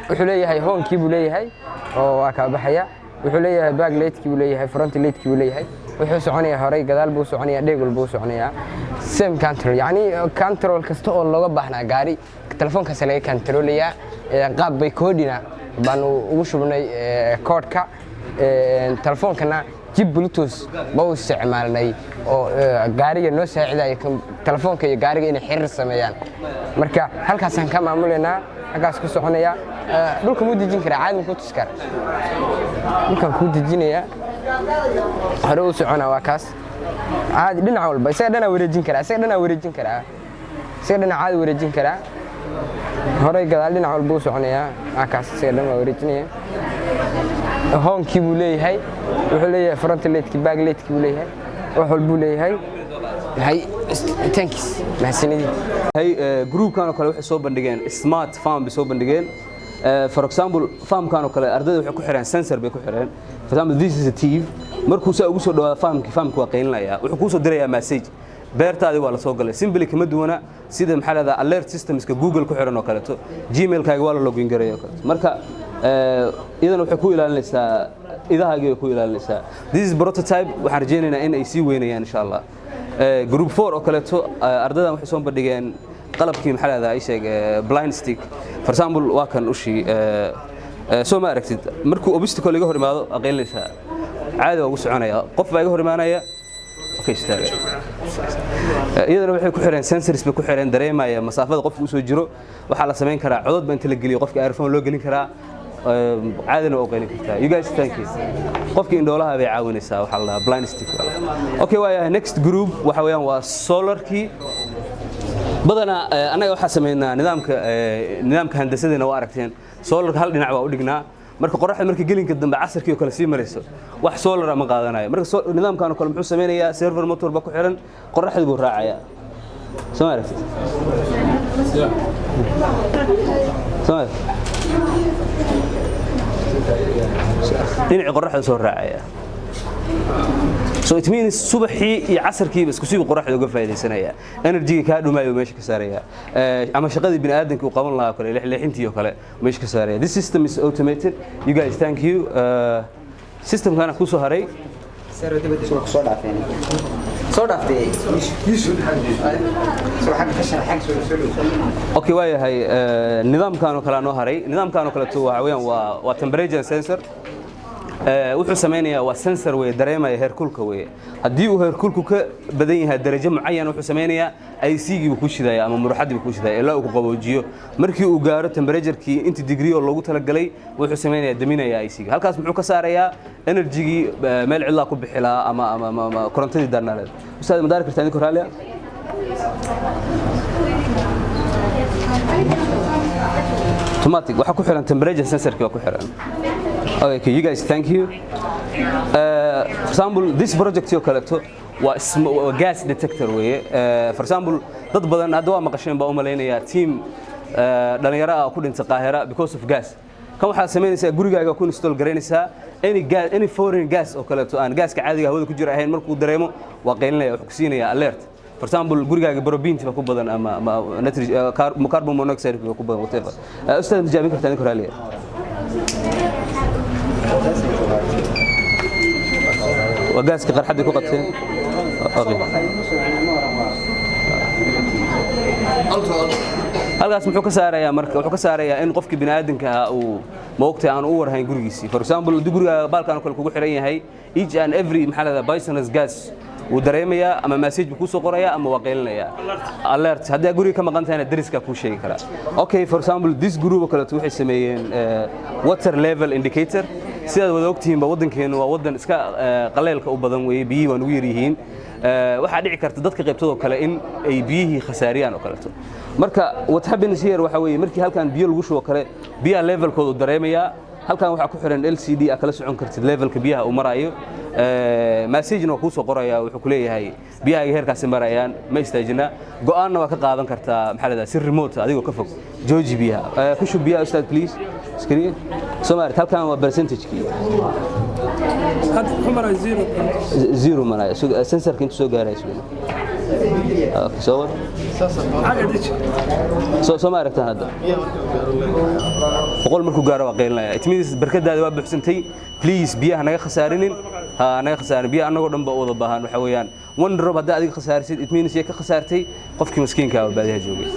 wuxuu leeyahay hoonkii buu leeyahay oo waa ka baxaya wuxuu leeyahay back light-kii buu leeyahay front light-kii buu leeyahay wuxuu soconayaa horay gadaal buu soconayaa dheegul buu soconayaa same control yani control kasta oo looga baahnaa gaari telefoonkaas laga controlaya qaab bay koodina baan ugu shubnay koodka telefoonkana jib bluetooth baa u isticmaalnay oo gaariga noo saacidayo telefoonka iyo gaariga inay xiriir sameeyaan marka halkaasaan ka maamuleynaa halkaas ku soconaya dhulka muu dejin karaa caadi ku tus kara dhulkan kuu dejinaya hore u socona waa kaas caadi dhinac walba isaga dhanaa wareejin karaa isaga dhanaa caadi wareejin karaa horey gadaal dhinac walba u soconaya waa kaas isaga dhan waa wareejinaya hoonkii buu leeyahay wuxuu leeyahay front light-kii back light-kii buu leeyahay wax walbuu leeyahay thanks mahadsanidii groupkan oo kale waxay soo bandhigeen smart farm bay soo bandhigeen for example farmkan oo kale ardayda waxay ku xireen sensor bay ku xireen for example this is a TV markuu saa ugu soo dhawaado farmki waa qaylinaya wuxuu ku soo dirayaa message beertaadi waa la soo galay simply kama duwana sida maxaa la alert systemska Google ku xiran oo kale to Gmail-kaaga waa la login gareeyo kale marka idan waxay ku ilaalinaysaa idahaaga ku ilaalinaysaa this is prototype waxaan rajaynaynaa in ay sii weynayaan insha Allah group 4 oo kale to ardayda waxay soo bandhigeen qalabkii maxaa la ay sheeg blind stick for example waa kan ushi soo ma aragtid markuu obstacle iga hor imaado aqeynaysaa caadi ugu soconaya qof baa iga hor imaanaya okay istaaga iyadana waxay ku xireen sensors bay ku xireen dareemaya masaafada qofku u soo jiro waxa la sameyn karaa codad baa inta la geliyo qofka earphone loo gelin karaa caadina oo qeylin kartaa you guys thank you qofkii indhoolaha bay caawinaysaa waxa la blind stick okay waa next group waxa weeyaan waa solarkii badana anaga waxa sameeynaa nidaamka handasadena waa aragteen solarka hal dhinac waa u dhignaa marka qoraxda markii gelinka dambe casarkii oo kale sii marayso wax solar ama qaadanayo marka nidaamkan oo kale muxuu sameynayaa server motor ba ku xiran qoraxda buu raacaya soo aragtid dhinaca qoraxda soo raacaya so it means subaxii iyo casarkiiba isku sii qoraxda uga faa'iideysanaya energy ka dhumayo meesha ka saaraya ama shaqadii bini aadamku qaban lahaa kale leexintii oo kale meesha ka saaraya this system is automated you guys thank you system kana ku soo haray soo dhaaftay okay waa yahay nidaamkan oo kale noo haray nidaamkan oo kale waxa weeyaan waa temperature sensor wuxuu sameynayaa waa sensor way dareemaya heerkulka way hadii uu heerkulku ka badan yahay darajo mucayan wuxuu sameynayaa IC-gi uu ku shidaya ama muruxadii uu ku shidaya ilaa uu ku qaboojiyo markii uu gaaro temperature-kii inta degree oo loogu talagalay wuxuu sameynayaa daminaya IC-ga halkaas muxuu ka saarayaa energy-gi meel cidla ku bixilaa ama korontadii darnaaleed ustaad ma daari kartaa idin koraaliya automatic waxa ku xiran temperature sensor-ki waa ku xiran okay you guys thank you for example this project yoo kaleeto waa gas detector way for example dad badan hadda waa maqasheen baa u maleynaya team dhalinyaro ah ku dhintay Qaahira because of gas kan waxa sameynaysaa gurigaaga ku install gareynaysaa any foreign gas oo kaleeto aan gaska caadiga hawada ku jira ahayn markuu dareemo waa qeylinaya wuxuu ku siinaya alert for example gurigaaga propane ku badan ama carbon monoxide ku badan whatever ustaad jaabin kartaa idin koraaliya وجاز كغير حد يكون قتين halkaas muxuu ka saarayaa marka wuxuu ka saarayaa in qofkii bini aadanka uu moogtay aan u warhayn gurigiisa for example guriga baalkan kale kugu xiran yahay each and every maxalada poisonous gas uu dareemaya ama message ku soo qoraya ama waqeelinaya alert haddii guriga ka maqan tahay dariska ku sheegi kara okay for example this group kale waxay sameeyeen water level indicator sidaad wada ogtihiin ba wadankeenu waa wadan iska qaleelka u badan weey biyi waan ugu yar yihiin waxa dhici karta dadka qaybtooda kale in ay biyihii khasaariyaan oo kale marka what happens here waxa weeye markii halkan biyo lagu shubo kale biyaha levelkoodu dareemaya halkan waxa ku xiran LCD kala socon kartid levelka biyaha uu marayo message ku soo qoraya wuxuu ku leeyahay biyaha heerkaas marayaan ma istaajina go'aanna waa ka qaadan kartaa maxalada si remote adigoo ka fog jooji biyaha ku shub biyaha ustaad please screen Somali halkan waa percentage-ki had humara 0 mana sensor-ka inta soo gaarayso صور سو ما aragtaan hadda boqol markuu gaaro waa qeylnaya it means barkadaada waa buuxsantay please biyaha naga khasaarinin naga khasaarin biyaha anagoo dhan ba wada baahan waxa weeyaan one drop hadda adiga khasaarsid it means ka khasaartay qofkii miskiinka ah baadiyaha joogay